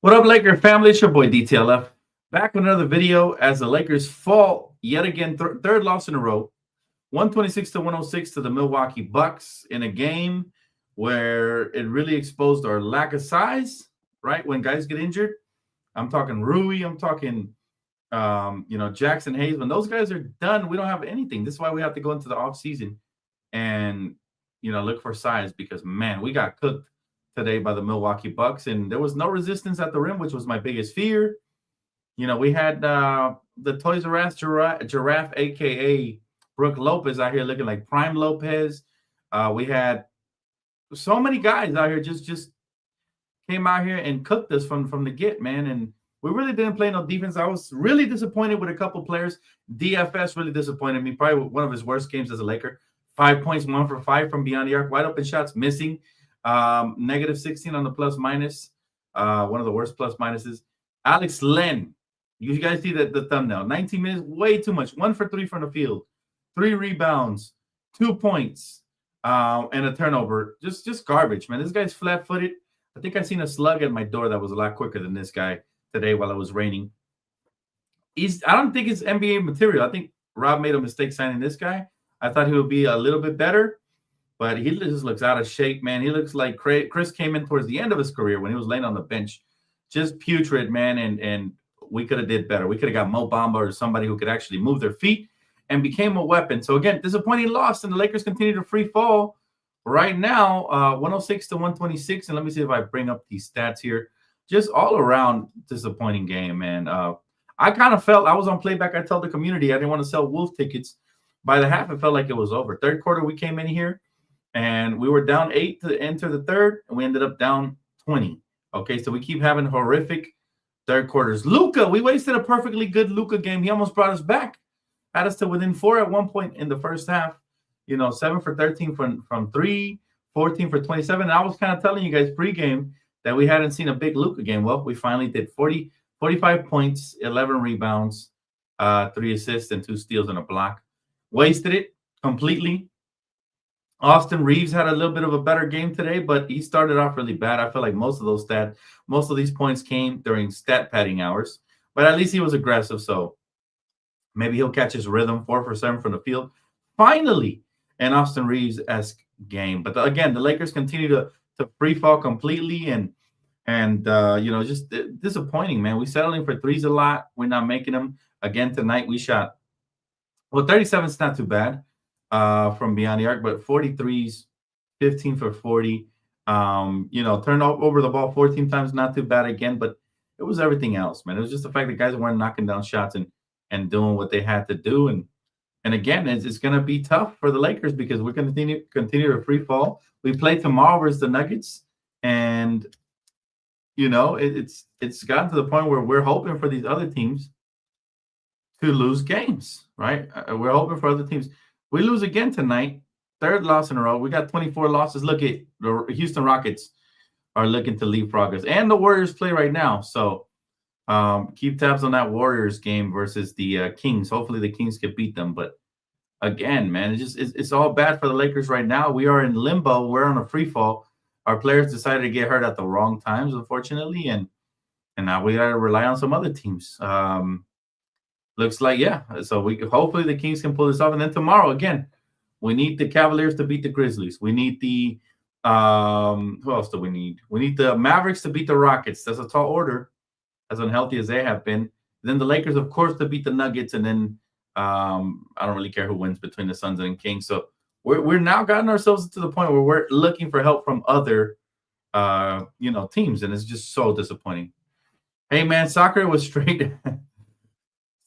What up, Laker family? It's your boy DTLF. Back with another video as the Lakers fall yet again, third loss in a row, 126 to 106 to the Milwaukee Bucks in a game where it really exposed our lack of size, right? When guys get injured. I'm talking Rui, I'm talking Jackson Hayes. When those guys are done, we don't have anything. This is why we have to go into the offseason and look for size because man, we got cooked today by the Milwaukee Bucks, and there was no resistance at the rim, which was my biggest fear. We had the Toys R Us giraffe, aka Brooke Lopez, out here looking like Prime Lopez. We had so many guys out here just came out here and cooked us from the get, man. And we really didn't play no defense. I was really disappointed with a couple players. DFS really disappointed me. Probably one of his worst games as a Laker. 5 points, 1 for 5 from beyond the arc. Wide open shots missing. Negative 16 on the plus minus. One of the worst plus minuses. Alex Len. You guys see the thumbnail. 19 minutes, way too much. 1 for 3 from the field. 3 rebounds. 2 points. And a turnover. Just garbage, man. This guy's flat-footed. I think I seen a slug at my door that was a lot quicker than this guy today while it was raining. I don't think it's NBA material. I think Rob made a mistake signing this guy. I thought he would be a little bit better, but he just looks out of shape, man. He looks like Chris came in towards the end of his career when he was laying on the bench. Just putrid, man, and we could have did better. We could have got Mo Bamba or somebody who could actually move their feet and became a weapon. So, again, disappointing loss, and the Lakers continue to free fall. Right now, 106 to 126, and let me see if I bring up these stats here. Just all around disappointing game, man. I kind of felt I was on playback. I told the community I didn't want to sell Wolf tickets. By the half, it felt like it was over. Third quarter, we came in here, and we were down 8 to enter the third, and we ended up down 20. Okay, so we keep having horrific third quarters. Luka, we wasted a perfectly good Luka game. He almost brought us back. Had us to within 4 at one point in the first half. 7 for 13 from 3, 14 for 27. And I was kind of telling you guys pregame that we hadn't seen a big Luka game. Well, we finally did 45 points, 11 rebounds, 3 assists, and 2 steals and a block. Wasted it completely. Austin Reeves had a little bit of a better game today, but he started off really bad. I feel like most of these points came during stat padding hours, but at least he was aggressive. So maybe he'll catch his rhythm. 4 for 7 from the field. Finally, an Austin Reeves-esque game. But again, the Lakers continue to free fall completely and just disappointing, man. We're settling for threes a lot. We're not making them. Again, tonight we shot, 37 is not too bad from beyond the arc, but 43s, 15 for 40. Turned over the ball 14 times, not too bad again, but it was everything else, man. It was just the fact that guys weren't knocking down shots and doing what they had to do. And again, it's going to be tough for the Lakers because we're going to continue to free fall. We play tomorrow versus the Nuggets, and it's gotten to the point where we're hoping for these other teams to lose games, right? We're hoping for other teams. We lose again tonight, third loss in a row. We got 24 losses. Look at the Houston Rockets are looking to leave progress, and the Warriors play right now. So keep tabs on that Warriors game versus the Kings. Hopefully the Kings can beat them. But again, man, it's all bad for the Lakers right now. We are in limbo. We're on a free fall. Our players decided to get hurt at the wrong times, unfortunately, and now we got to rely on some other teams. Looks like, yeah. So hopefully the Kings can pull this off. And then tomorrow, again, we need the Cavaliers to beat the Grizzlies. We need the who else do we need? We need the Mavericks to beat the Rockets. That's a tall order, as unhealthy as they have been. Then the Lakers, of course, to beat the Nuggets, and then I don't really care who wins between the Suns and Kings. So we're now gotten ourselves to the point where we're looking for help from other teams, and it's just so disappointing. Hey man, soccer was straight.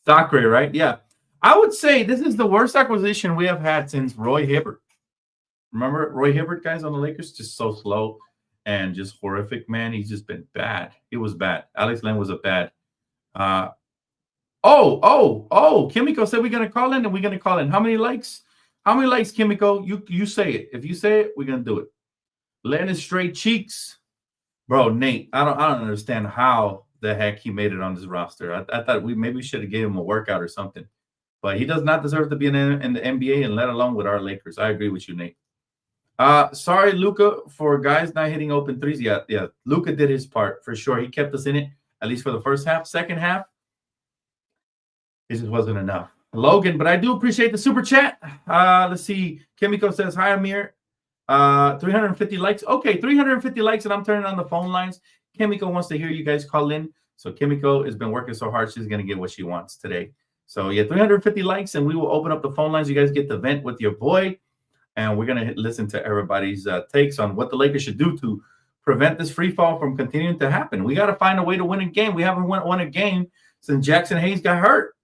Soccer, right? Yeah. I would say this is the worst acquisition we have had since Roy Hibbert. Remember Roy Hibbert, guys, on the Lakers? Just so slow and just horrific, man. He's just been bad. He was bad. Alex Len was a bad. Kimiko said we're going to call in, and we're going to call in. How many likes? How many likes, Kimiko? You say it. If you say it, we're going to do it. Len is straight cheeks. Bro, Nate, I don't understand how the heck he made it on this roster. I thought we should have gave him a workout or something. But he does not deserve to be in the NBA, and let alone with our Lakers. I agree with you, Nate. Sorry, Luca, for guys not hitting open threes. Yeah, yeah. Luca did his part for sure. He kept us in it, at least for the first half. Second half, it just wasn't enough. Logan, but I do appreciate the super chat. Let's see. Kimiko says, hi, Amir. 350 likes. Okay, 350 likes, and I'm turning on the phone lines. Kimiko wants to hear you guys call in. So Kimiko has been working so hard, she's going to get what she wants today. So, yeah, 350 likes, and we will open up the phone lines. You guys get the vent with your boy, and we're going to listen to everybody's takes on what the Lakers should do to prevent this free fall from continuing to happen. We got to find a way to win a game. We haven't won a game since Jackson Hayes got hurt.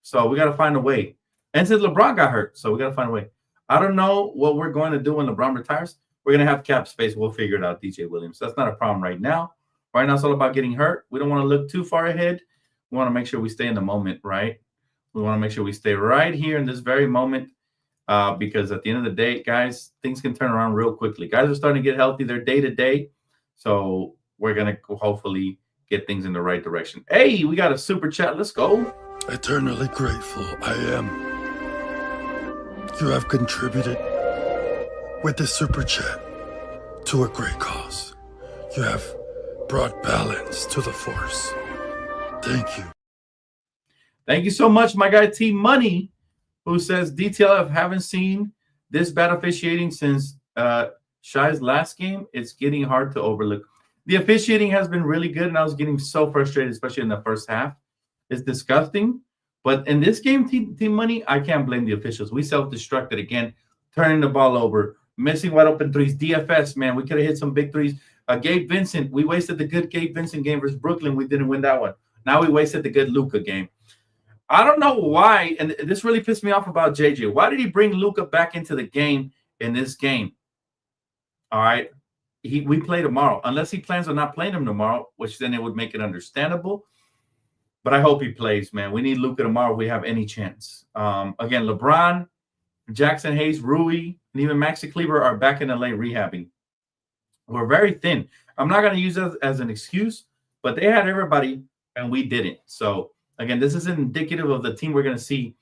So we got to find a way. And since LeBron got hurt, so we got to find a way. I don't know what we're going to do when LeBron retires. We're going to have cap space. We'll figure it out, DJ Williams. That's not a problem right now. Right now, it's all about getting hurt. We don't want to look too far ahead. We want to make sure we stay in the moment, right? We want to make sure we stay right here in this very moment because at the end of the day, guys, things can turn around real quickly. Guys are starting to get healthy. They're day to day. So we're going to hopefully get things in the right direction. Hey, we got a super chat. Let's go. Eternally grateful I am. You have contributed with this super chat to a great cause. You have brought balance to the force. Thank you. Thank you so much, my guy T Money, who says DTLF haven't seen this bad officiating since Shai's last game. It's getting hard to overlook. The officiating has been really good, and I was getting so frustrated, especially in the first half. It's disgusting. But in this game, Team Money, I can't blame the officials. We self-destructed again, turning the ball over, missing wide open threes. DFS, man, we could have hit some big threes. Gabe Vincent, we wasted the good Gabe Vincent game versus Brooklyn. We didn't win that one. Now we wasted the good Luka game. I don't know why, and this really pissed me off about JJ. Why did he bring Luka back into the game in this game? All right. We play tomorrow. Unless he plans on not playing him tomorrow, which then it would make it understandable. But I hope he plays, man. We need Luka tomorrow if we have any chance. Again, LeBron, Jackson Hayes, Rui, and even Maxi Kleber are back in LA rehabbing. We're very thin. I'm not going to use it as an excuse, but they had everybody, and we didn't. So, again, this isn't indicative of the team we're going to see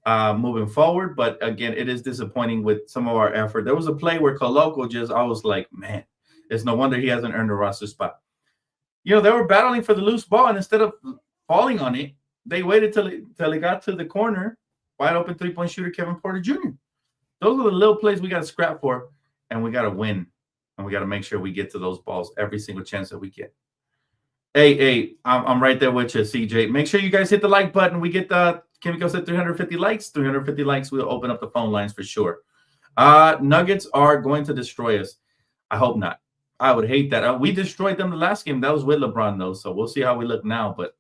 moving forward. But, again, it is disappointing with some of our effort. There was a play where Coloco I was like, man, it's no wonder he hasn't earned a roster spot. You know, they were battling for the loose ball, and instead of falling on it, they waited till it got to the corner, wide open three-point shooter Kevin Porter Jr. Those are the little plays we got to scrap for, and we got to win, and we got to make sure we get to those balls every single chance that we get. Hey, I'm right there with you, CJ. Make sure you guys hit the like button. We get Kimiko said 350 likes. 350 likes, we'll open up the phone lines for sure. Nuggets are going to destroy us. I hope not. I would hate that. We destroyed them the last game. That was with LeBron, though, so we'll see how we look now, but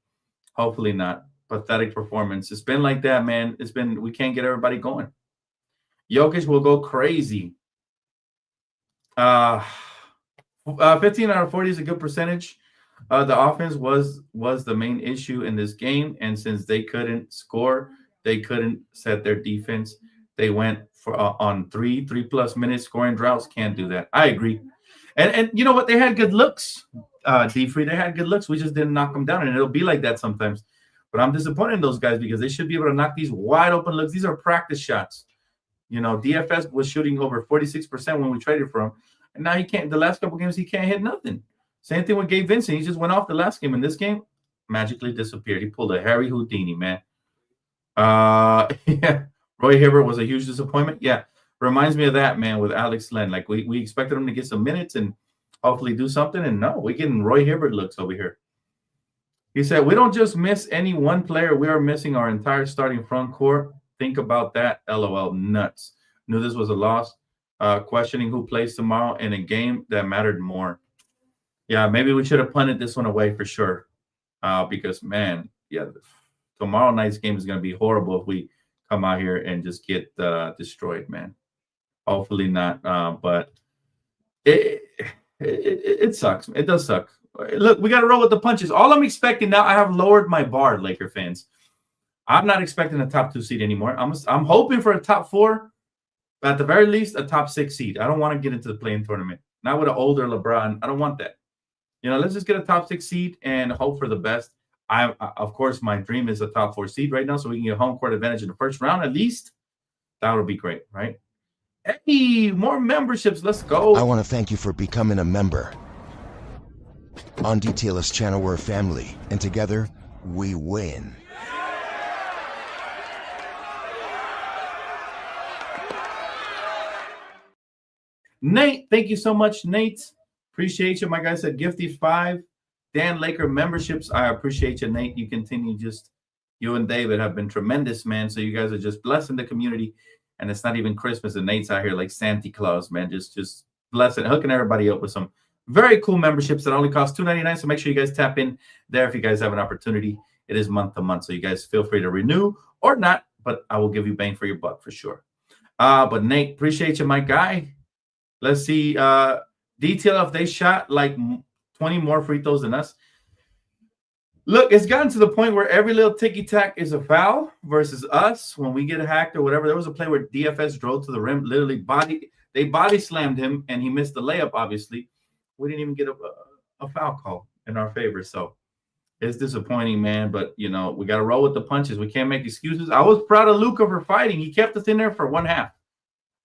hopefully not. Pathetic performance. It's been like that, man. We can't get everybody going. Jokic will go crazy. 15 out of 40 is a good percentage. The offense was the main issue in this game, and since they couldn't score, they couldn't set their defense. They went for on 3+ minute scoring droughts. Can't do that. I agree. And you know what? They had good looks. D-Free, they had good looks. We just didn't knock them down, and it'll be like that sometimes. But I'm disappointed in those guys because they should be able to knock these wide open looks. These are practice shots. You know, DFS was shooting over 46% when we traded for him, and now he can't. The last couple games, he can't hit nothing. Same thing with Gabe Vincent. He just went off the last game. In this game, magically disappeared. He pulled a Harry Houdini, man. Yeah. Roy Hibbert was a huge disappointment. Yeah. Reminds me of that, man, with Alex Len. Like, we expected him to get some minutes and hopefully do something, and no, we're getting Roy Hibbert looks over here. He said, we don't just miss any one player. We are missing our entire starting front court. Think about that. LOL. Nuts. Knew this was a loss. Questioning who plays tomorrow in a game that mattered more. Yeah, maybe we should have punted this one away for sure. Because, man, yeah, tomorrow night's game is going to be horrible if we come out here and just get destroyed, man. Hopefully not. But it sucks. It does suck. Look, we got to roll with the punches. All I'm expecting now, I have lowered my bar, Laker fans. I'm not expecting a top 2 seed anymore. I'm hoping for a top 4, but at the very least, a top 6 seed. I don't want to get into the play-in tournament. Not with an older LeBron. I don't want that. You know, let's just get a top 6 seed and hope for the best. Of course, my dream is a top 4 seed right now, so we can get home court advantage in the first round at least. That would be great, right? Hey, more memberships. Let's go. I want to thank you for becoming a member. On Detailist channel, we're a family, and together, we win. Nate, thank you so much, Nate. Appreciate you. My guy said Gifty 5. Dan Laker memberships. I appreciate you, Nate. You continue you and David have been tremendous, man. So you guys are just blessing the community. And it's not even Christmas, and Nate's out here like Santa Claus, man. Just blessing, hooking everybody up with some very cool memberships that only cost $2.99. So make sure you guys tap in there if you guys have an opportunity. It is month to month, so you guys feel free to renew or not, but I will give you bang for your buck for sure. But Nate, appreciate you, my guy. Let's see. Detail if they shot like 20 more free throws than us. Look, it's gotten to the point where every little ticky-tack is a foul versus us when we get hacked or whatever. There was a play where DFS drove to the rim, literally body slammed him, and he missed the layup, obviously. We didn't even get a foul call in our favor. So it's disappointing, man. But, you know, we got to roll with the punches. We can't make excuses. I was proud of Luka for fighting. He kept us in there for one half.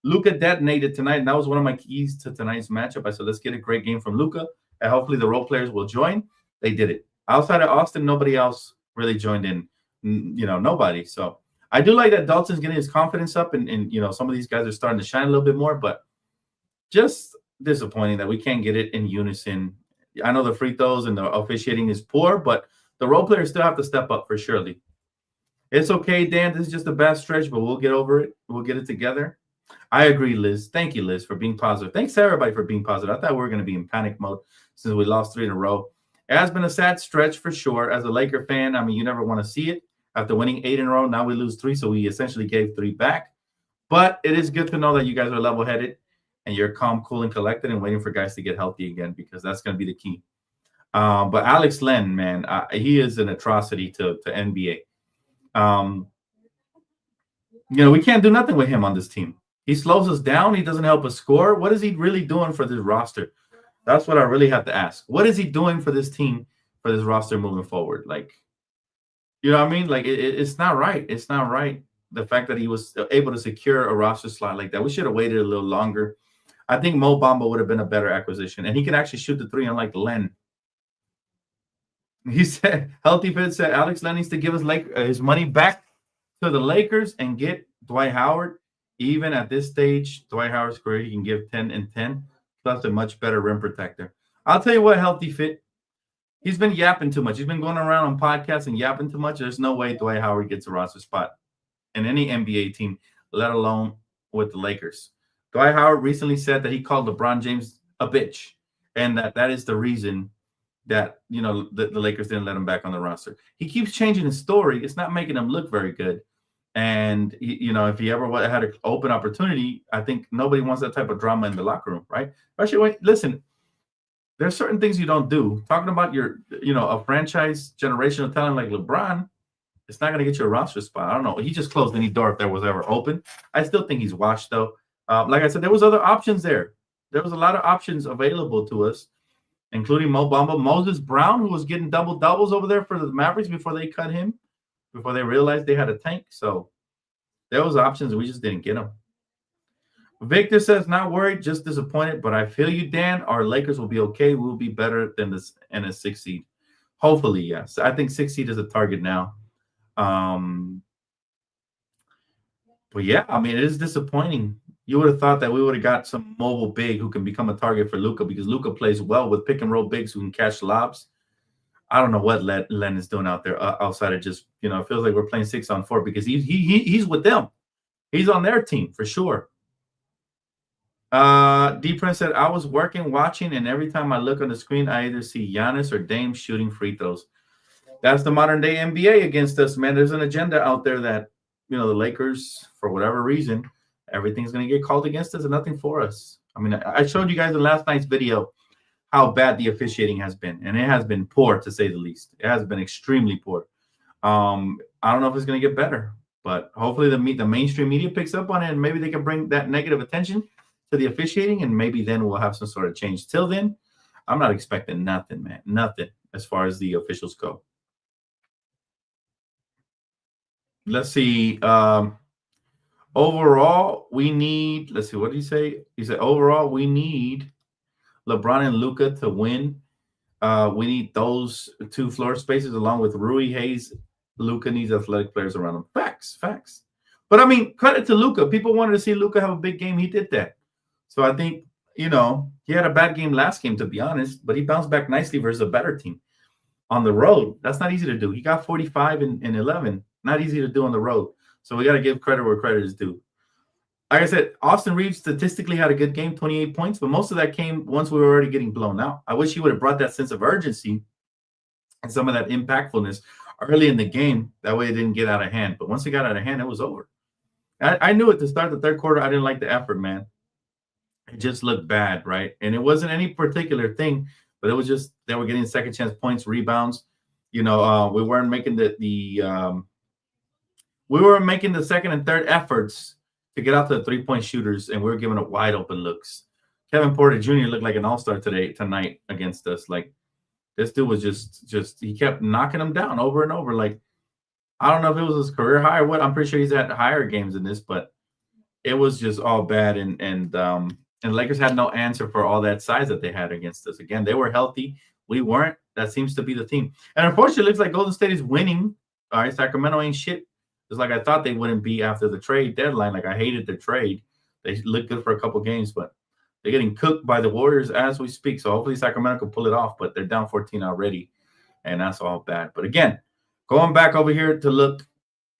Luka detonated tonight, and that was one of my keys to tonight's matchup. I said, let's get a great game from Luka, and hopefully the role players will join. They did it. Outside of Austin, nobody else really joined in. You know, nobody. So I do like that Dalton's getting his confidence up, and you know, some of these guys are starting to shine a little bit more, but just disappointing that we can't get it in unison. I know the free throws and the officiating is poor, but the role players still have to step up for surely. It's okay, Dan. This is just a bad stretch, but we'll get over it. We'll get it together. I agree, Liz. Thank you, Liz, for being positive. Thanks to everybody for being positive. I thought we were going to be in panic mode since we lost 3 in a row. It has been a sad stretch for sure. As a Laker fan, I mean, you never want to see it. After winning 8 in a row, now we lose 3, so we essentially gave 3 back. But it is good to know that you guys are level-headed and you're calm, cool, and collected and waiting for guys to get healthy again, because that's going to be the key. But Alex Len, man, he is an atrocity to NBA. You know, we can't do nothing with him on this team. He slows us down. He doesn't help us score. What is he really doing for this roster? That's what I really have to ask. What is he doing for this team, for this roster moving forward? Like, you know what I mean? Like, it's not right. It's not right. The fact that he was able to secure a roster slot like that. We should have waited a little longer. I think Mo Bamba would have been a better acquisition. And he can actually shoot the 3, unlike Len. He said, Healthy Fit said, Alex Len needs to give his money back to the Lakers and get Dwight Howard. Even at this stage, Dwight Howard's career, he can give 10 and 10, plus a much better rim protector. I'll tell you what, Healthy Fit, he's been yapping too much. He's been going around on podcasts and yapping too much. There's no way Dwight Howard gets a roster spot in any NBA team, let alone with the Lakers. Dwight Howard recently said that he called LeBron James a bitch, and that is the reason that, you know, the Lakers didn't let him back on the roster. He keeps changing his story. It's not making him look very good. And, you know, if he ever had an open opportunity, I think nobody wants that type of drama in the locker room, right? Especially when, listen, there's certain things you don't do. Talking about a franchise generational talent like LeBron, it's not going to get you a roster spot. I don't know. He just closed any door if there was ever open. I still think he's washed, though. Like I said, there was other options there. There was a lot of options available to us, including Mo Bamba, Moses Brown, who was getting double-doubles over there for the Mavericks before they cut him, before they realized they had a tank. So there was options, and we just didn't get them. Victor says, not worried, just disappointed, but I feel you, Dan. Our Lakers will be okay. We'll be better than this and a 6 seed. Hopefully, yes. I think 6 seed is a target now. But, yeah, I mean, it is disappointing. You would have thought that we would have got some mobile big who can become a target for Luka, because Luka plays well with pick-and-roll bigs who can catch lobs. I don't know what Len is doing out there outside of just, you know, it feels like we're playing 6-on-4 because he's with them. He's on their team for sure. D Prince said, I was watching, and every time I look on the screen, I either see Giannis or Dame shooting free throws. That's the modern day NBA against us, man. There's an agenda out there that, you know, the Lakers, for whatever reason, everything's going to get called against us and nothing for us. I mean, I showed you guys in last night's video how bad the officiating has been, and it has been poor, to say the least. It has been extremely poor. I don't know if it's going to get better, but hopefully the mainstream media picks up on it, and maybe they can bring that negative attention to the officiating, and maybe then we'll have some sort of change. Till then, I'm not expecting nothing, man. Nothing as far as the officials go. Let's see. Overall, we need, let's see, what did he say? He said, overall, we need LeBron and Luka to win. We need those two floor spaces along with Rui Hayes. Luka needs athletic players around him. Facts. But I mean, credit to Luka. People wanted to see Luka have a big game. He did that. So I think, he had a bad game last game, to be honest, but he bounced back nicely versus a better team. On the road, that's not easy to do. He got 45 and 11. Not easy to do on the road. So we got to give credit where credit is due. Like I said, Austin Reeves statistically had a good game, 28 points, but most of that came once we were already getting blown out. I wish he would have brought that sense of urgency and some of that impactfulness early in the game. That way it didn't get out of hand. But once it got out of hand, it was over. I knew it to start the third quarter. I didn't like the effort, man. It just looked bad, right? And it wasn't any particular thing, but it was just they were getting second chance points, rebounds. We weren't making we were making the second and third efforts to get out to the three-point shooters, and we were giving up wide open looks. Kevin Porter Jr. looked like an all-star tonight against us. Like, this dude was just he kept knocking them down over and over. Like, I don't know if it was his career high or what. I'm pretty sure he's had higher games than this, but it was just all bad. And the Lakers had no answer for all that size that they had against us. Again, they were healthy. We weren't. That seems to be the theme. And unfortunately, it looks like Golden State is winning. All right, Sacramento ain't shit. Just like I thought they wouldn't be after the trade deadline. Like, I hated the trade. They looked good for a couple games, but they're getting cooked by the Warriors as we speak. So hopefully Sacramento can pull it off, but they're down 14 already, and that's all bad. But again, going back over here to look,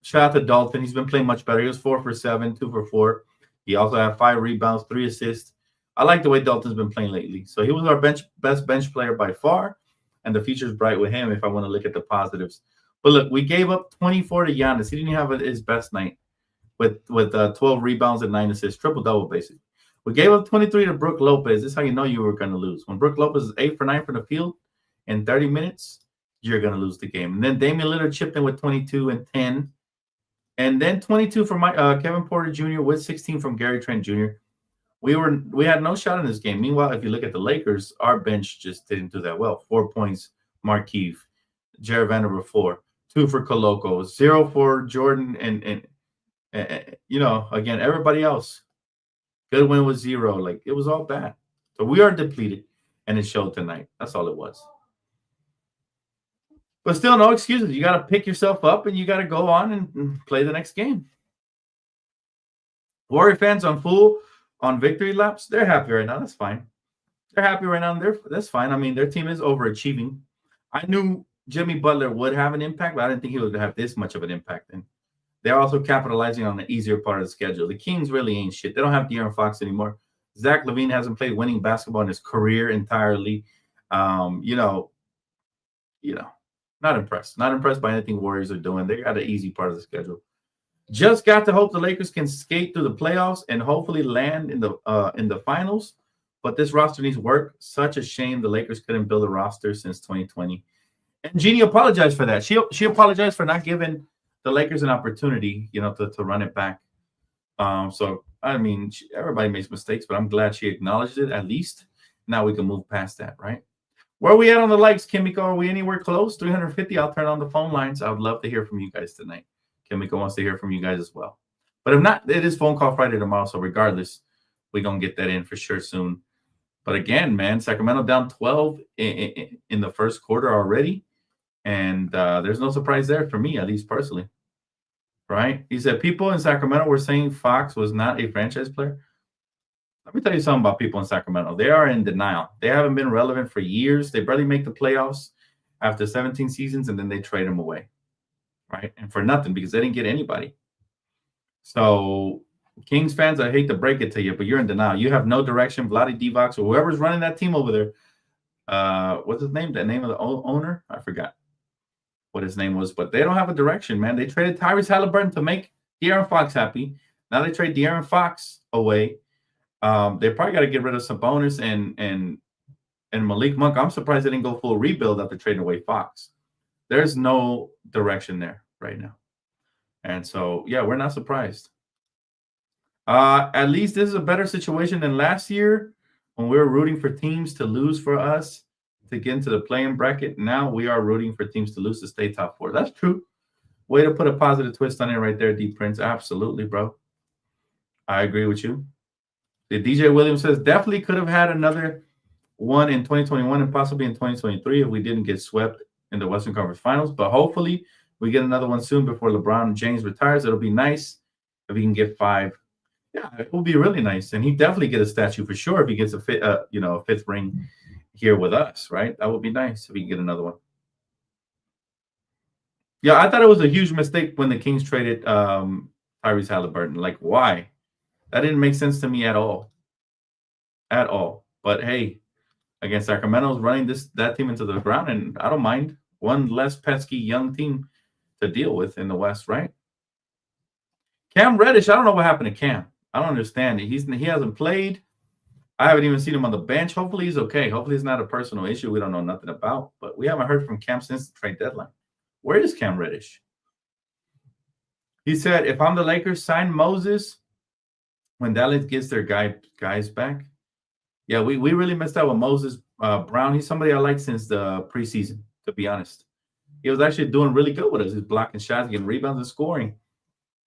shout out to Dalton. He's been playing much better. He was 4 for 7, 2 for 4. He also had 5 rebounds, 3 assists. I like the way Dalton's been playing lately. So he was our best bench player by far, and the future's bright with him if I want to look at the positives. But look, we gave up 24 to Giannis. He didn't have his best night with 12 rebounds and 9 assists, triple-double basically. We gave up 23 to Brook Lopez. This is how you know you were going to lose. When Brook Lopez is 8 for 9 from the field in 30 minutes, you're going to lose the game. And then Damian Lillard chipped in with 22 and 10. And then 22 from Kevin Porter Jr. with 16 from Gary Trent Jr. We had no shot in this game. Meanwhile, if you look at the Lakers, our bench just didn't do that well. 4 points, Markieff, Jared Vanderbilt 4, 2 for Coloco, 0 for Jordan, and again, everybody else. Goodwin was 0. Like, it was all bad. So we are depleted, and it showed tonight. That's all it was. But still, no excuses. You got to pick yourself up, and you got to go on and play the next game. Warrior fans on victory laps, they're happy right now. That's fine. They're happy right now. That's fine. I mean, their team is overachieving. I knew Jimmy Butler would have an impact, but I didn't think he would have this much of an impact. And they're also capitalizing on the easier part of the schedule. The Kings really ain't shit. They don't have De'Aaron Fox anymore. Zach LaVine hasn't played winning basketball in his career entirely. Not impressed. Not impressed by anything Warriors are doing. They got an easy part of the schedule. Just got to hope the Lakers can skate through the playoffs and hopefully land in the finals. But this roster needs work. Such a shame the Lakers couldn't build a roster since 2020. And Jeannie apologized for that. She apologized for not giving the Lakers an opportunity, to run it back. So, I mean, everybody makes mistakes, but I'm glad she acknowledged it at least. Now we can move past that, right? Where are we at on the likes, Kimiko? Are we anywhere close? 350. I'll turn on the phone lines. I would love to hear from you guys tonight. Kimiko wants to hear from you guys as well. But if not, it is Phone Call Friday tomorrow. So regardless, we're going to get that in for sure soon. But again, man, Sacramento down 12 in the first quarter already. And there's no surprise there for me, at least personally. Right? He said people in Sacramento were saying Fox was not a franchise player. Let me tell you something about people in Sacramento. They are in denial. They haven't been relevant for years. They barely make the playoffs after 17 seasons, and then they trade them away. Right? And for nothing, because they didn't get anybody. So, Kings fans, I hate to break it to you, but you're in denial. You have no direction. Vlade Divac or whoever's running that team over there. What's his name? The name of the owner? I forgot what his name was, but they don't have a direction, man. They traded Tyrese Halliburton to make De'Aaron Fox happy. Now they trade De'Aaron Fox away. They probably got to get rid of Sabonis and Malik Monk. I'm surprised they didn't go full rebuild after trading away Fox. There's no direction there right now. And so, yeah, we're not surprised. At least this is a better situation than last year when we were rooting for teams to lose for us to get into the play-in bracket. Now we are rooting for teams to lose to stay top 4. That's true. Way to put a positive twist on it right there, D Prince. Absolutely, bro. I agree with you. The DJ Williams says definitely could have had another one in 2021 and possibly in 2023 if we didn't get swept in the Western Conference Finals. But hopefully we get another one soon before LeBron James retires. It'll be nice if he can get 5. Yeah, it will be really nice, and he definitely get a statue for sure if he gets a fifth ring here with us, right? That would be nice if he can get another one. Yeah, I thought it was a huge mistake when the Kings traded Tyrese Halliburton. Like, why? That didn't make sense to me at all. At all. But hey, against Sacramento's running that team into the ground, and I don't mind. One less pesky young team to deal with in the West, right? Cam Reddish, I don't know what happened to Cam. I don't understand it. He hasn't played. I haven't even seen him on the bench. Hopefully he's okay. Hopefully it's not a personal issue we don't know nothing about. But we haven't heard from Cam since the trade deadline. Where is Cam Reddish? He said, if I'm the Lakers, sign Moses when Dallas gets their guys back. Yeah, we really messed up with Moses Brown. He's somebody I like since the preseason, to be honest. He was actually doing really good with us. He's blocking shots, getting rebounds, and scoring.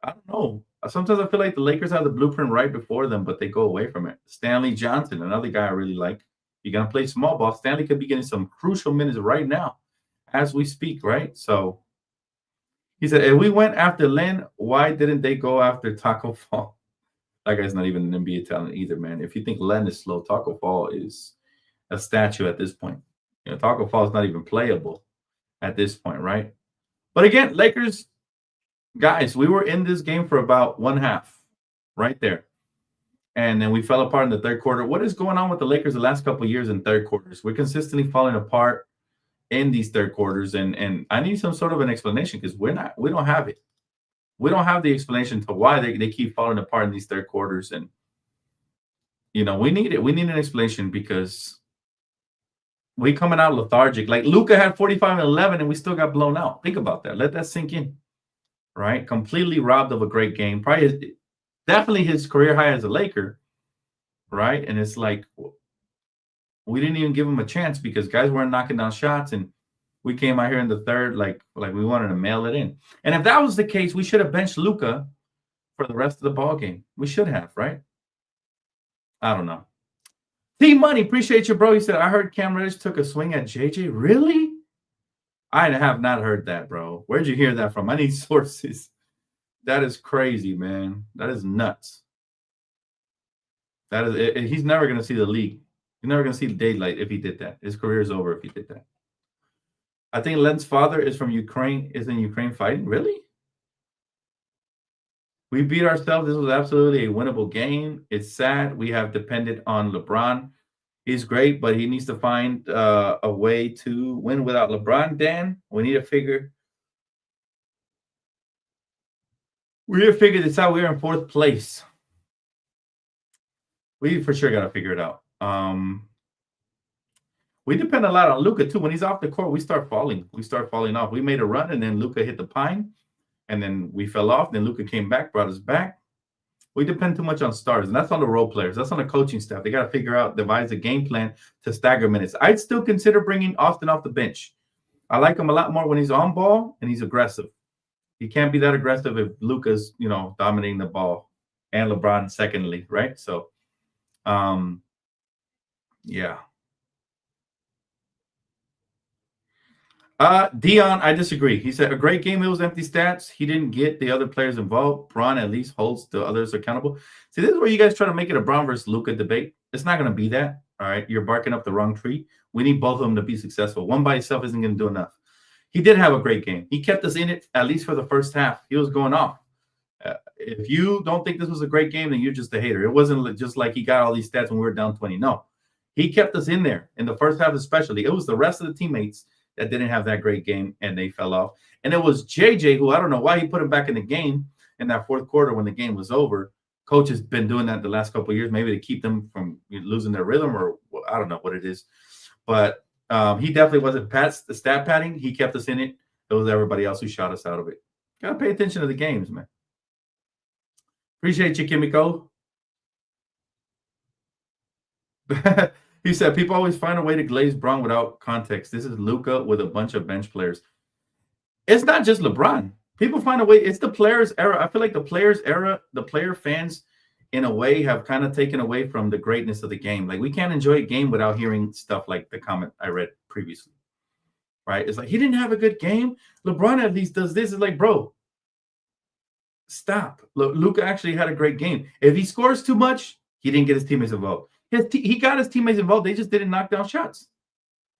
I don't know. Sometimes I feel like the Lakers have the blueprint right before them, but they go away from it. Stanley Johnson, another guy I really like. You're going to play small ball. Stanley could be getting some crucial minutes right now as we speak, right? So he said, if we went after Len, why didn't they go after Taco Fall? That guy's not even an NBA talent either, man. If you think Len is slow, Taco Fall is a statue at this point. Taco Fall is not even playable at this point, right? But again, Lakers, guys, we were in this game for about one half right there. And then we fell apart in the third quarter. What is going on with the Lakers the last couple of years in third quarters? We're consistently falling apart in these third quarters. And I need some sort of an explanation because we don't have it. We don't have the explanation to why they keep falling apart in these third quarters. And, we need it. We need an explanation because we coming out lethargic. Like Luka had 45 and 11 and we still got blown out. Think about that. Let that sink in. Right? Completely robbed of a great game. Definitely his career high as a Laker. Right? And it's like we didn't even give him a chance because guys weren't knocking down shots and we came out here in the third like we wanted to mail it in. And if that was the case, we should have benched Luka for the rest of the ball game. We should have, right? I don't know. T-Money, appreciate you, bro. He said, I heard Cam Reddish took a swing at JJ. Really? I have not heard that, bro. Where'd you hear that from? I need sources. That is crazy, man. That is nuts. That is. He's never going to see the league. He's never going to see the daylight if he did that. His career is over if he did that. I think Len's father is from Ukraine, is in Ukraine fighting. Really? We beat ourselves. This was absolutely a winnable game. It's sad. We have depended on LeBron. He's great, but he needs to find a way to win without LeBron. Dan, we need to figure this out. We're in 4th place. We for sure got to figure it out. We depend a lot on Luka too. When he's off the court, we start falling. We start falling off. We made a run, and then Luka hit the pine, and then we fell off. Then Luka came back, brought us back. We depend too much on starters, and that's on the role players. That's on the coaching staff. They got to figure out, devise a game plan to stagger minutes. I'd still consider bringing Austin off the bench. I like him a lot more when he's on ball and he's aggressive. He can't be that aggressive if Luka's, dominating the ball and LeBron secondly, right? So, yeah. Dion, I disagree. He said a great game. It was empty stats. He didn't get the other players involved. Braun at least holds the others accountable. See, this is where you guys try to make it a Braun versus Luka debate. It's not going to be that. All right, you're barking up the wrong tree. We need both of them to be successful. One by itself isn't going to do enough. He did have a great game. He kept us in it at least for the first half. He was going off. If you don't think this was a great game, then you're just a hater. It wasn't just like he got all these stats when we were down 20. No, he kept us in there in the first half, especially. It was the rest of the teammates that didn't have that great game, and they fell off. And it was JJ, who I don't know why he put him back in the game in that 4th quarter when the game was over. Coach has been doing that the last couple of years, maybe to keep them from losing their rhythm, or I don't know what it is. But he definitely wasn't the stat padding. He kept us in it. It was everybody else who shot us out of it. Got to pay attention to the games, man. Appreciate you, Kimiko. He said, people always find a way to glaze Braun without context. This is Luka with a bunch of bench players. It's not just LeBron. People find a way. It's the players' era. I feel like the players' era, the player fans in a way, have kind of taken away from the greatness of the game. Like, we can't enjoy a game without hearing stuff like the comment I read previously, right? It's like, he didn't have a good game. LeBron at least does this. It's like, bro, stop. Luka actually had a great game. If he scores too much, he didn't get his teammates involved. He got his teammates involved. They just didn't knock down shots.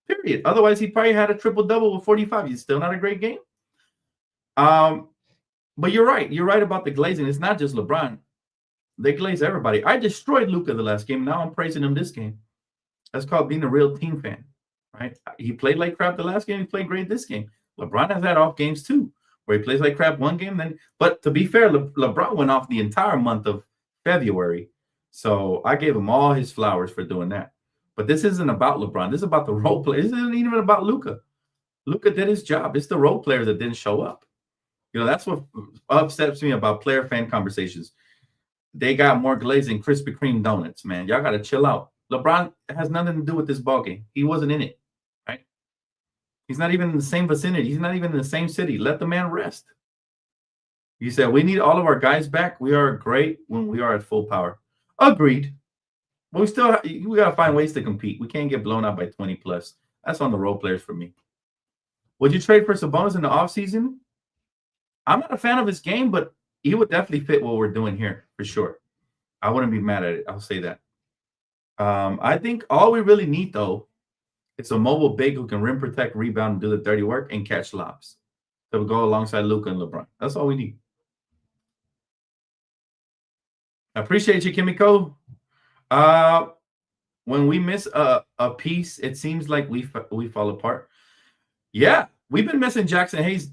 Period. Otherwise, he probably had a triple-double with 45. He's still not a great game. But you're right. You're right about the glazing. It's not just LeBron. They glaze everybody. I destroyed Luka the last game. Now I'm praising him this game. That's called being a real team fan, right? He played like crap the last game. He played great this game. LeBron has had off games too, where he plays like crap one game. But to be fair, LeBron went off the entire month of February. So I gave him all his flowers for doing that. But this isn't about LeBron. This is about the role players. This isn't even about Luka. Luka did his job. It's the role players that didn't show up. You know, that's what upsets me about player-fan conversations. They got more glaze than Krispy Kreme donuts, man. Y'all got to chill out. LeBron has nothing to do with this ball game. He wasn't in it, right? He's not even in the same vicinity. He's not even in the same city. Let the man rest. You said, we need all of our guys back. We are great when we are at full power. Agreed. But we got to find ways to compete. We can't get blown out by 20 plus. That's on the role players for me. Would you trade for Sabonis in the offseason? I'm not a fan of his game, but he would definitely fit what we're doing here for sure. I wouldn't be mad at it. I'll say that. I think all we really need, though, is a mobile big who can rim protect, rebound, and do the dirty work and catch lobs. That would go alongside Luka and LeBron. That's all we need. I appreciate you, Kimiko. When we miss a piece, it seems like we fall apart. Yeah, we've been missing Jackson Hayes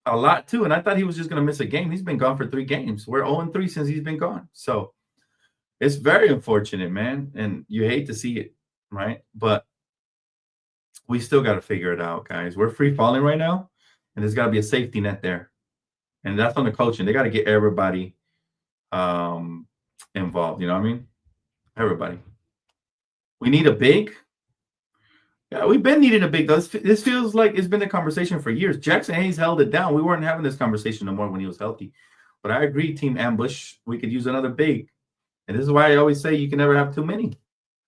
a lot too, and I thought he was just going to miss a game. He's been gone for 3 games. We're 0-3 since he's been gone. So it's very unfortunate, man, and you hate to see it, right? But we still got to figure it out, guys. We're free falling right now, and there's got to be a safety net there, and that's on the coaching. They got to get everybody involved. You know what I mean? Everybody. We need a big. Yeah, we've been needing a big. This feels like it's been a conversation for years. Jackson Hayes held it down. We weren't having this conversation no more when he was healthy. But I agree, Team Ambush. We could use another big. And this is why I always say you can never have too many.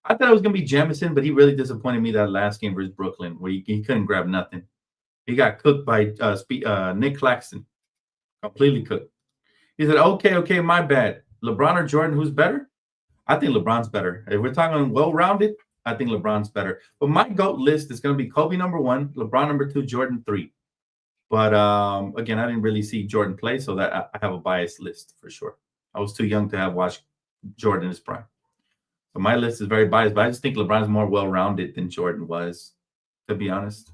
I thought it was going to be Jamison, but he really disappointed me that last game versus Brooklyn, where he couldn't grab nothing. He got cooked by Nick Claxton. Completely cooked. He said, okay, my bad. LeBron or Jordan, who's better? I think LeBron's better. If we're talking well-rounded, I think LeBron's better. But my GOAT list is going to be Kobe number 1, LeBron number 2, Jordan 3. But again, I didn't really see Jordan play, so that I have a biased list for sure. I was too young to have watched Jordan in his prime. So my list is very biased, but I just think LeBron's more well-rounded than Jordan was, to be honest.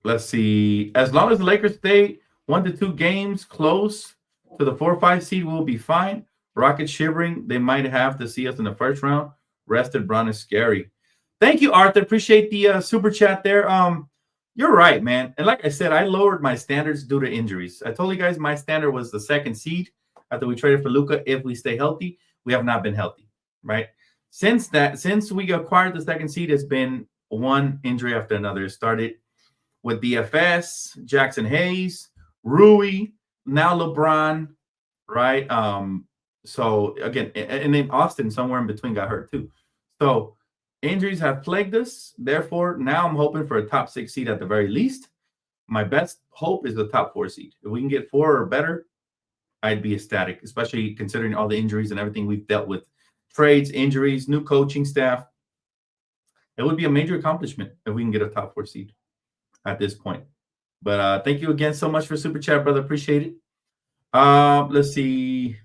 Let's see. As long as the Lakers stay 1 to 2 games close to the 4-5 seed, we'll be fine. Rockets shivering. They might have to see us in the first round. Rested Brown is scary. Thank you, Arthur. Appreciate the super chat there. You're right, man. And like I said, I lowered my standards due to injuries. I told you guys my standard was the 2nd seed after we traded for Luka. If we stay healthy, we have not been healthy, right? Since we acquired the 2nd seed, it's been one injury after another. It started with DFS, Jackson Hayes, Rui, now LeBron, right? So again, and then Austin somewhere in between got hurt too. So injuries have plagued us. Therefore, now I'm hoping for a top 6 seed at the very least. My best hope is the top 4 seed. If we can get 4 or better, I'd be ecstatic, especially considering all the injuries and everything we've dealt with. Trades, injuries, new coaching staff. It would be a major accomplishment if we can get a top 4 seed at this point. But thank you again so much for Super Chat, brother. Appreciate it. Let's see.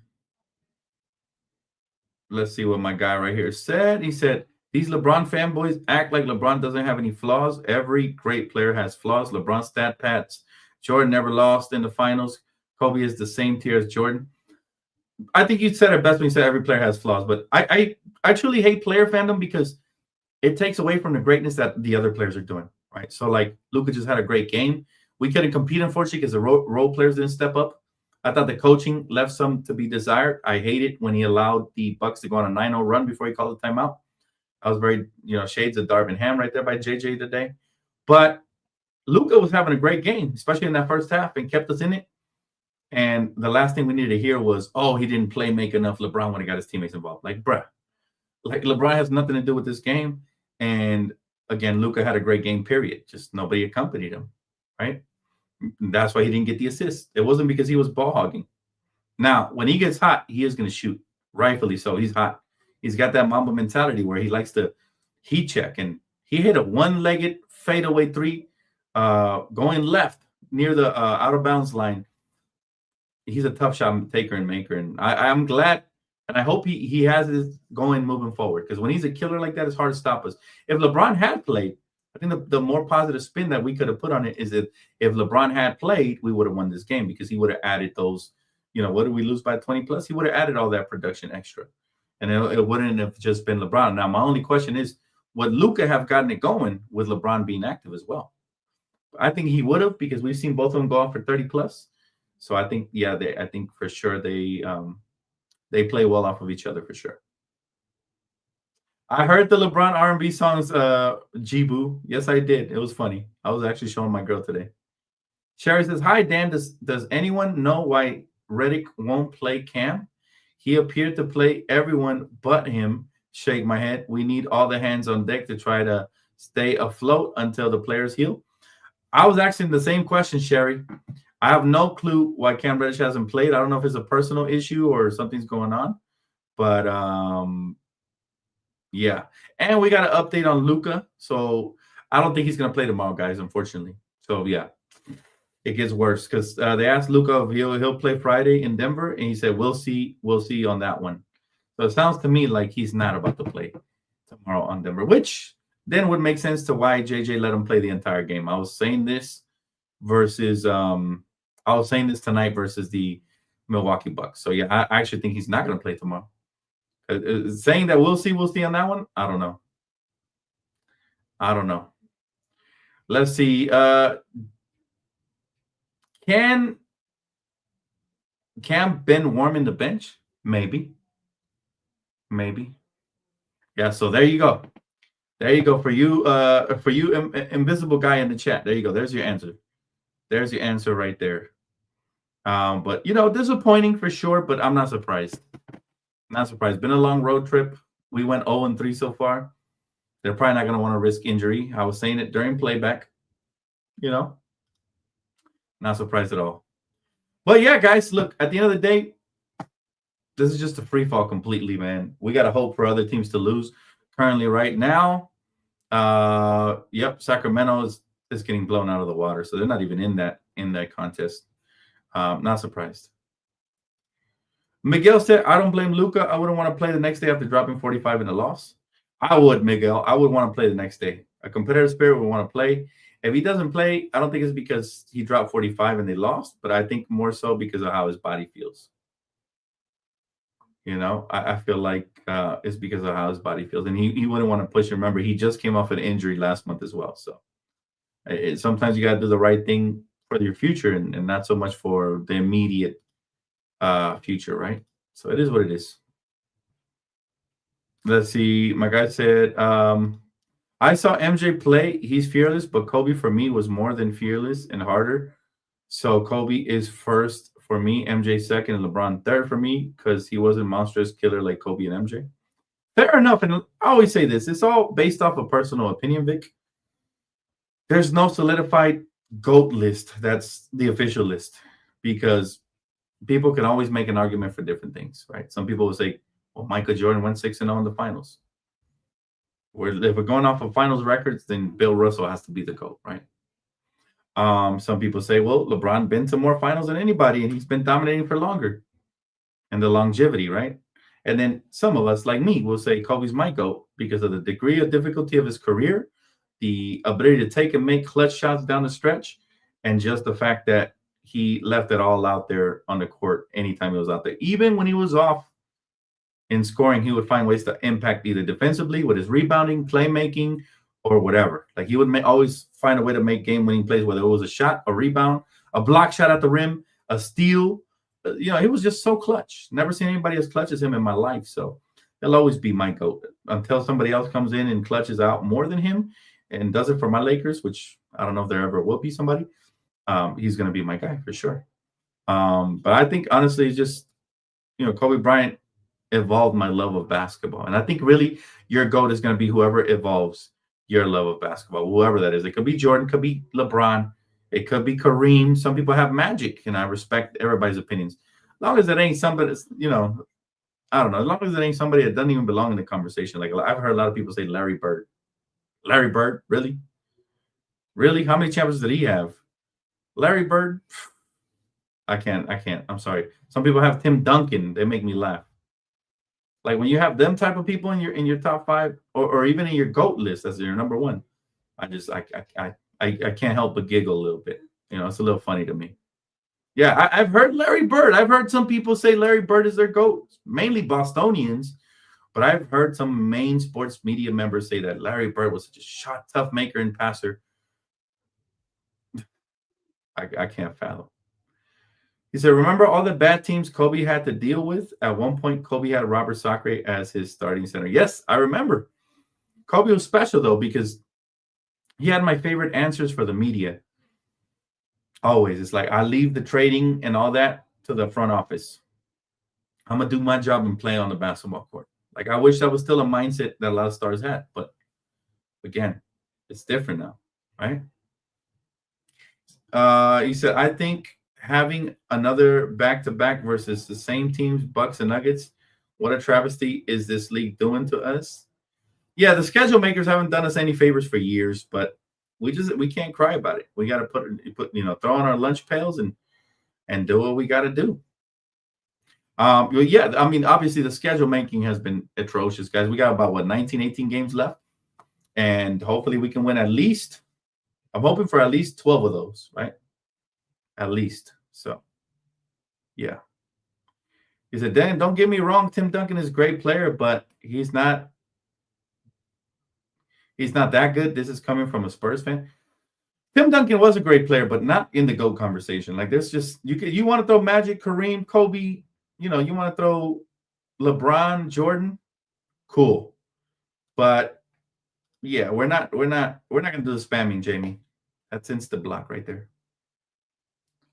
Let's see what my guy right here said. He said, these LeBron fanboys act like LeBron doesn't have any flaws. Every great player has flaws. LeBron stat pads. Jordan never lost in the finals. Kobe is the same tier as Jordan. I think you said it best when you said every player has flaws. But I truly hate player fandom because it takes away from the greatness that the other players are doing, right? So, like, Luka just had a great game. We couldn't compete, unfortunately, because the role players didn't step up. I thought the coaching left some to be desired. I hated when he allowed the Bucks to go on a 9-0 run before he called the timeout. I was very, shades of Darvin Ham right there by JJ today. But Luka was having a great game, especially in that first half, and kept us in it. And the last thing we needed to hear was, oh, he didn't make enough. LeBron would have got his teammates involved. Like, bruh, like LeBron has nothing to do with this game. And again, Luka had a great game, period. Just nobody accompanied him, right? That's why he didn't get the assist. It wasn't because he was ball hogging. Now, when he gets hot, he is going to shoot, rightfully so. He's hot. He's got that Mamba mentality where he likes to heat check. And he hit a one-legged fadeaway three going left near the out of bounds line. He's a tough shot taker and maker. And I'm glad, and I hope he has this going moving forward, because when he's a killer like that, it's hard to stop us. If LeBron had played, I think the more positive spin that we could have put on it is that if LeBron had played, we would have won this game, because he would have added those, what did we lose by 20 plus? He would have added all that production extra. And it wouldn't have just been LeBron. Now, my only question is, would Luka have gotten it going with LeBron being active as well? I think he would have, because we've seen both of them go off for 30 plus. So I think, I think for sure they play well off of each other for sure. I heard the LeBron R&B songs, G-Boo. Yes, I did. It was funny. I was actually showing my girl today. Sherry says, hi, Dan. Does anyone know why Redick won't play Cam? He appeared to play everyone but him. Shake my head. We need all the hands on deck to try to stay afloat until the players heal. I was asking the same question, Sherry. I have no clue why Cam Reddish hasn't played. I don't know if it's a personal issue or something's going on. But, yeah. And we got an update on Luka. So I don't think he's going to play tomorrow, guys, unfortunately. So, yeah, it gets worse, because they asked Luka if he'll play Friday in Denver, and he said, we'll see on that one. So it sounds to me like he's not about to play tomorrow on Denver, which then would make sense to why JJ let him play the entire game. I was saying this tonight versus the Milwaukee Bucks. So, yeah, I actually think he's not going to play tomorrow. Saying that we'll see on that one, I don't know. Let's see. Can Ben warm in the bench? Maybe. Yeah, so there you go. For you, invisible guy in the chat. There you go. There's your answer. There's your answer right there. But disappointing for sure, but I'm not surprised. Been a long road trip. We went 0-3 so far. They're probably not going to want to risk injury. I was saying it during playback. Not surprised at all. But yeah, guys, look, at the end of the day, this is just a free fall completely, man. We got to hope for other teams to lose. Currently, right now, Sacramento is getting blown out of the water, so they're not even in that contest. Not surprised. Miguel said, I don't blame Luka. I wouldn't want to play the next day after dropping 45 in the loss. I would, Miguel. I would want to play the next day. A competitive spirit would want to play. If he doesn't play, I don't think it's because he dropped 45 and they lost, but I think more so because of how his body feels. I feel like it's because of how his body feels. And he wouldn't want to push. Remember, he just came off an injury last month as well. So sometimes you got to do the right thing for your future and not so much for the immediate future, right? So it is what it is. Let's see. My guy said, I saw MJ play. He's fearless, but Kobe for me was more than fearless and harder. So Kobe is first for me, MJ second, and LeBron third for me, because he wasn't monstrous killer like Kobe and MJ. Fair enough. And I always say this. It's all based off of personal opinion, Vic. There's no solidified GOAT list. That's the official list, because people can always make an argument for different things, right? Some people will say, well, Michael Jordan went 6-0 in the finals. If we're going off of finals records, then Bill Russell has to be the GOAT, right? Some people say, well, LeBron been to more finals than anybody, and he's been dominating for longer. And the longevity, right? And then some of us, like me, will say Kobe's my GOAT because of the degree of difficulty of his career, the ability to take and make clutch shots down the stretch, and just the fact that he left it all out there on the court anytime he was out there. Even when he was off in scoring, he would find ways to impact either defensively with his rebounding, playmaking, or whatever. Like he would always find a way to make game-winning plays, whether it was a shot, a rebound, a block shot at the rim, a steal. He was just so clutch. Never seen anybody as clutch as him in my life. So he'll always be my GOAT until somebody else comes in and clutches out more than him and does it for my Lakers, which I don't know if there ever will be somebody. He's going to be my guy for sure. But I think honestly, it's just Kobe Bryant evolved my love of basketball, and I think really your GOAT is going to be whoever evolves your love of basketball, whoever that is. It could be Jordan, could be LeBron, it could be Kareem. Some people have Magic, and I respect everybody's opinions. As long as it ain't somebody, I don't know. As long as it ain't somebody that doesn't even belong in the conversation. Like I've heard a lot of people say Larry Bird. Larry Bird, really? Really? How many championships did he have? Larry Bird? I can't. I'm sorry. Some people have Tim Duncan. They make me laugh. Like when you have them type of people in your top five, or even in your GOAT list as your number one, I can't help but giggle a little bit. It's a little funny to me. Yeah, I've heard Larry Bird. I've heard some people say Larry Bird is their GOAT, mainly Bostonians, but I've heard some main sports media members say that Larry Bird was such a shot tough maker and passer. I can't fathom. He said, remember all the bad teams Kobe had to deal with? At one point, Kobe had Robert Sacre as his starting center. Yes, I remember. Kobe was special, though, because he had my favorite answers for the media. Always. It's like I leave the trading and all that to the front office. I'm going to do my job and play on the basketball court. Like I wish that was still a mindset that a lot of stars had. But again, it's different now, right? He said, I think having another back-to-back versus the same teams, Bucks and Nuggets, what a travesty is this league doing to us? Yeah, the schedule makers haven't done us any favors for years, but we can't cry about it. We got to throw on our lunch pails and do what we got to do. Yeah, I mean, obviously the schedule making has been atrocious, guys. We got about 19, 18 games left, and hopefully we can win at least. I'm hoping for at least 12 of those, right? At least. So, yeah. He said, Dan, don't get me wrong. Tim Duncan is a great player, but he's not that good. This is coming from a Spurs fan. Tim Duncan was a great player, but not in the GOAT conversation. Like there's just you want to throw Magic, Kareem, Kobe, you want to throw LeBron, Jordan, cool. But yeah, we're not gonna do the spamming, Jamie. That's Insta block right there.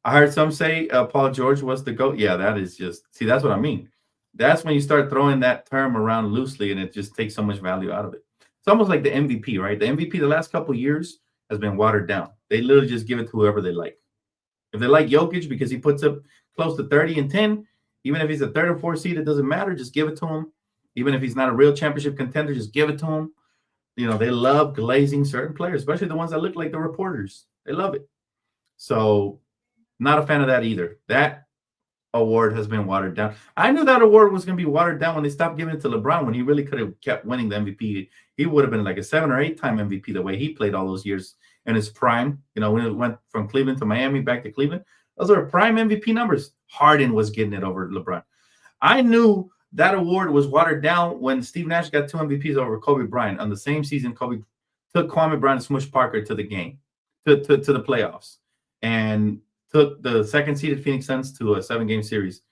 I heard some say Paul George was the GOAT. Yeah, that is just that's what I mean. That's when you start throwing that term around loosely, and it just takes so much value out of it. It's almost like the MVP, right? The MVP the last couple of years has been watered down. They literally just give it to whoever they like. If they like Jokic because he puts up close to 30 and 10, even if he's a third or fourth seed, it doesn't matter. Just give it to him. Even if he's not a real championship contender, just give it to him. They love glazing certain players, especially the ones that look like the reporters. They love it. So, not a fan of that either. That award has been watered down. I knew that award was going to be watered down when they stopped giving it to LeBron, when he really could have kept winning the MVP. He would have been like a 7 or 8 time MVP the way he played all those years in his prime. When it went from Cleveland to Miami back to Cleveland, those are prime MVP numbers. Harden was getting it over LeBron. I knew that award was watered down when Steve Nash got 2 MVPs over Kobe Bryant. On the same season, Kobe took Kwame Brown and Smush Parker to the game, to the playoffs, and took the second seeded Phoenix Suns to a 7-game series.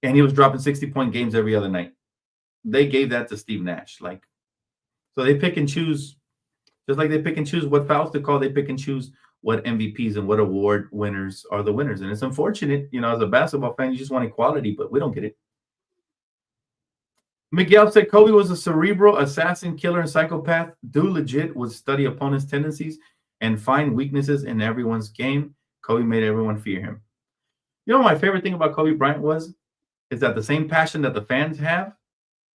And he was dropping 60-point games every other night. They gave that to Steve Nash. So they pick and choose, just like they pick and choose what fouls to call, they pick and choose what MVPs and what award winners are the winners. And it's unfortunate, as a basketball fan, you just want equality, but we don't get it. Miguel said Kobe was a cerebral assassin, killer, and psychopath. Dude legit would study opponents' tendencies and find weaknesses in everyone's game. Kobe made everyone fear him. My favorite thing about Kobe Bryant is that the same passion that the fans have,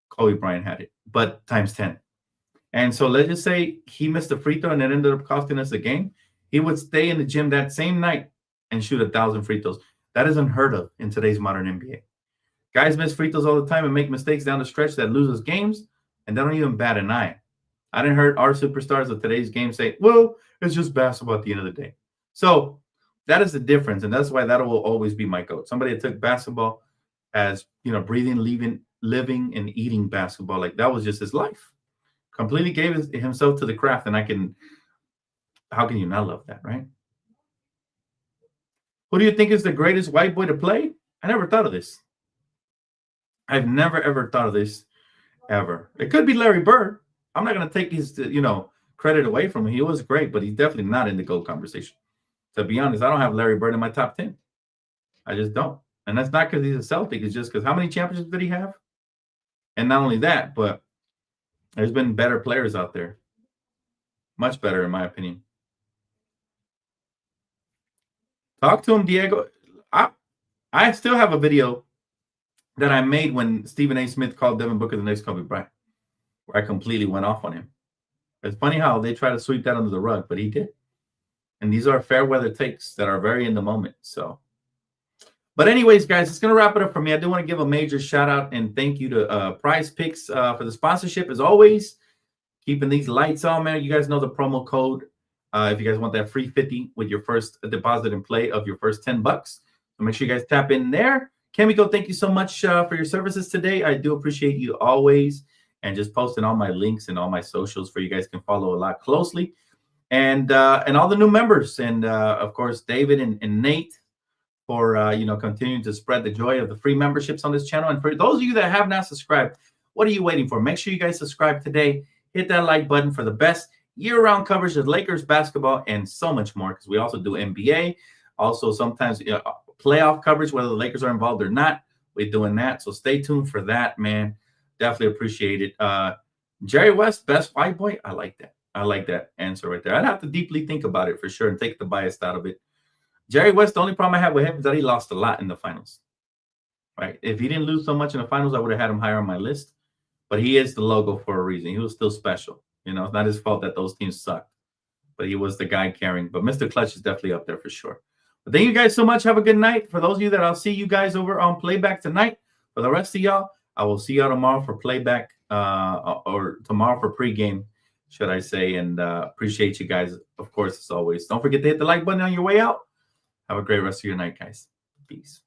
Kobe Bryant had it, but times 10. And so let's just say he missed a free throw and it ended up costing us a game. He would stay in the gym that same night and shoot 1,000 free throws. That is unheard of in today's modern NBA. Guys miss free throws all the time and make mistakes down the stretch that loses games, and they don't even bat an eye. I didn't hear our superstars of today's game say, well, it's just basketball at the end of the day. So that is the difference, and that's why that will always be my GOAT. Somebody that took basketball as, breathing, living, and eating basketball. Like that was just his life. Completely gave himself to the craft, and how can you not love that, right? Who do you think is the greatest white boy to play? I never thought of this. I've never, ever thought of this, ever. It could be Larry Bird. I'm not going to take his, credit away from him. He was great, but he's definitely not in the GOAT conversation. To be honest, I don't have Larry Bird in my top 10. I just don't. And that's not because he's a Celtic. It's just because how many championships did he have? And not only that, but there's been better players out there. Much better, in my opinion. Talk to him, Diego. I still have a video that I made when Stephen A. Smith called Devin Booker the next Kobe Bryant, where I completely went off on him. It's funny how they try to sweep that under the rug, but he did. And these are fair weather takes that are very in the moment. So, but anyways, guys, it's going to wrap it up for me. I do want to give a major shout out and thank you to Prize Picks for the sponsorship, as always. Keeping these lights on, man. You guys know the promo code. If you guys want that free 50 with your first deposit and play of your first $10. So make sure you guys tap in there. Kamiko, thank you so much for your services today. I do appreciate you always, and just posting all my links and all my socials for you guys can follow a lot closely. And all the new members, and of course David and Nate for continuing to spread the joy of the free memberships on this channel. And for those of you that have not subscribed, what are you waiting for? Make sure you guys subscribe today. Hit that like button for the best year-round coverage of Lakers basketball and so much more, because we also do NBA. Also, sometimes playoff coverage, whether the Lakers are involved or not. We're doing that. So stay tuned for that, man. Definitely appreciate it. Jerry West, best white boy. I like that. I like that answer right there. I'd have to deeply think about it for sure and take the bias out of it. Jerry West, the only problem I have with him is that he lost a lot in the finals. Right? If he didn't lose so much in the finals, I would have had him higher on my list. But he is the logo for a reason. He was still special. It's not his fault that those teams sucked. But he was the guy carrying. But Mr. Clutch is definitely up there for sure. But thank you guys so much. Have a good night. For those of you that I'll see you guys over on Playback tonight. For the rest of y'all, I will see y'all tomorrow for Playback or tomorrow for pregame, should I say. And appreciate you guys, of course, as always. Don't forget to hit the like button on your way out. Have a great rest of your night, guys. Peace.